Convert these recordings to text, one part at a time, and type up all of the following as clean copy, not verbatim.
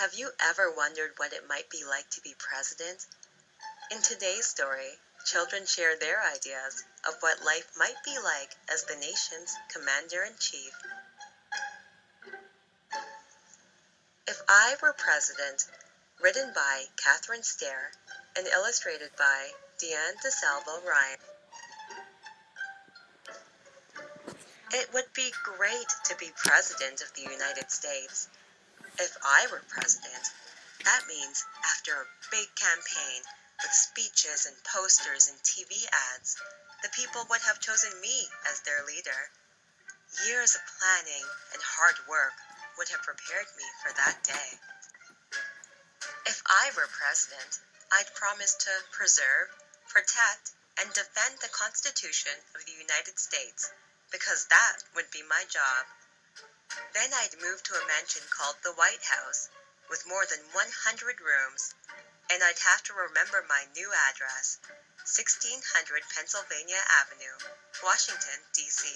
Have you ever wondered what it might be like to be president? In today's story, children share their ideas of what life might be like as the nation's commander-in-chief. If I Were President, written by Catherine Stair and illustrated by Deanne DeSalvo Ryan. It would be great to be President of the United States. If I were President, that means after a big campaign with speeches and posters and TV ads, the people would have chosen me as their leader. Years of planning and hard work would have prepared me for that day. If I were president, I'd promise to preserve, protect, and defend the Constitution of the United States, because that would be my job. Then I'd move to a mansion called the White House, with more than 100 rooms, and I'd have to remember my new address, 1600 Pennsylvania Avenue, Washington, D.C.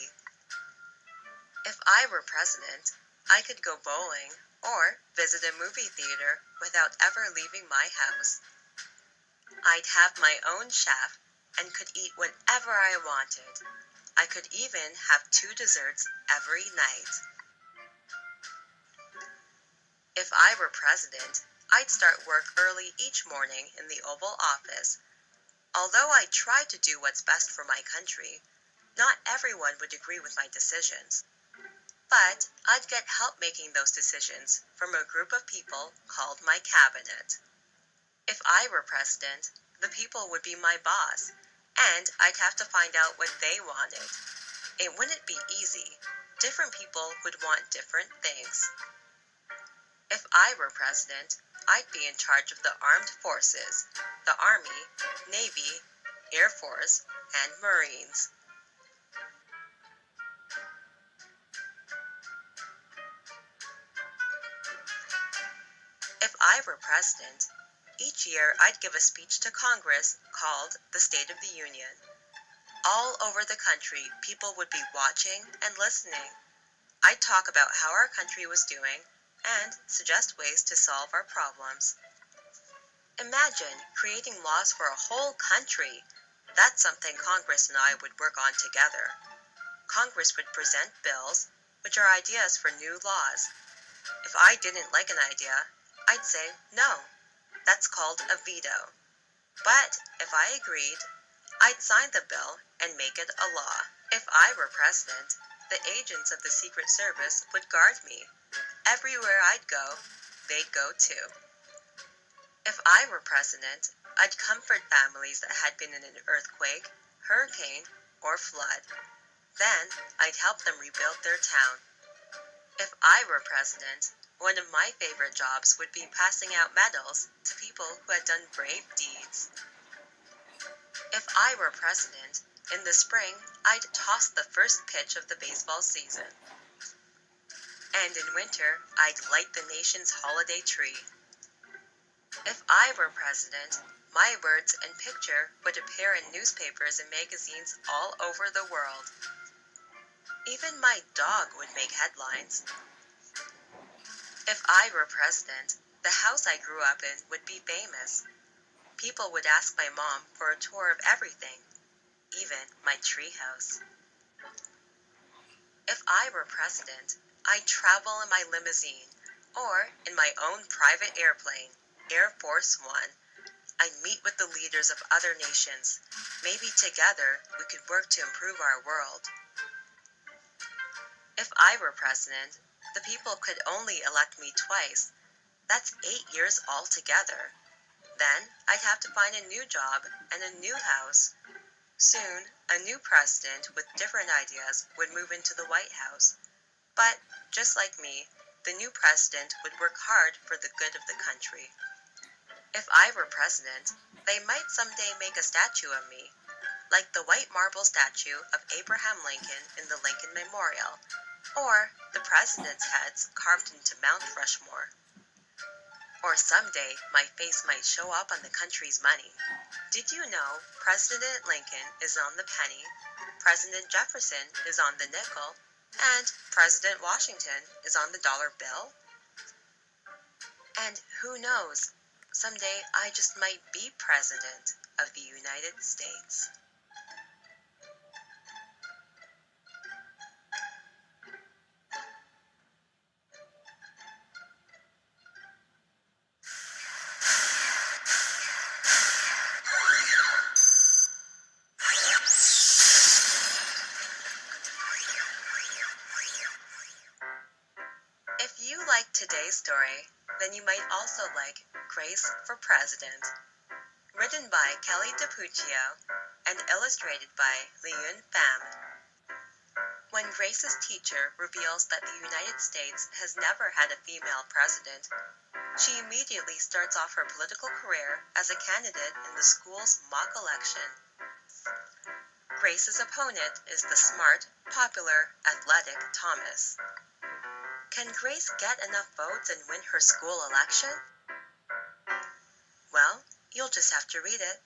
If I were president, I could go bowling or visit a movie theater without ever leaving my house. I'd have my own chef and could eat whatever I wanted. I could even have 2 desserts every night. If I were president, I'd start work early each morning in the Oval Office. Although I try to do what's best for my country, not everyone would agree with my decisions. But I'd get help making those decisions from a group of people called my cabinet. If I were president, the people would be my boss, and I'd have to find out what they wanted. It wouldn't be easy. Different people would want different things. If I were president, I'd be in charge of the armed forces, the Army, Navy, Air Force, and Marines. If I were president, each year I'd give a speech to Congress called the State of the Union. All over the country, people would be watching and listening. I'd talk about how our country was doing and suggest ways to solve our problems. Imagine creating laws for a whole country. That's something Congress and I would work on together. Congress would present bills, which are ideas for new laws. If I didn't like an idea, I'd say no. That's called a veto. But if I agreed, I'd sign the bill and make it a law. If I were president, the agents of the Secret Service would guard me. Everywhere I'd go, they'd go too. If I were president, I'd comfort families that had been in an earthquake, hurricane, or flood. Then I'd help them rebuild their town. If I were president, one of my favorite jobs would be passing out medals to people who had done brave deeds. If I were president, in the spring, I'd toss the first pitch of the baseball season. And in winter, I'd light the nation's holiday tree. If I were president, my words and picture would appear in newspapers and magazines all over the world. Even my dog would make headlines. If I were president, the house I grew up in would be famous. People would ask my mom for a tour of everything, even my treehouse. If I were president, I'd travel in my limousine or in my own private airplane, Air Force One. I'd meet with the leaders of other nations. Maybe together we could work to improve our world. If I were president, the people could only elect me twice. That's 8 years altogether. Then I'd have to find a new job and a new house. Soon, a new president with different ideas would move into the White House. But, just like me, the new president would work hard for the good of the country. If I were president, they might someday make a statue of me, like the white marble statue of Abraham Lincoln in the Lincoln Memorial, or the president's heads carved into Mount Rushmore. Or someday, my face might show up on the country's money. Did you know President Lincoln is on the penny, President Jefferson is on the nickel, and President Washington is on the dollar bill? And who knows, someday I just might be President of the United States. If you like today's story, then you might also like Grace for President, written by Kelly DiPuccio and illustrated by Liyun Pham. When Grace's teacher reveals that the United States has never had a female president, she immediately starts off her political career as a candidate in the school's mock election. Grace's opponent is the smart, popular, athletic Thomas. Can Grace get enough votes and win her school election? Well, you'll just have to read it.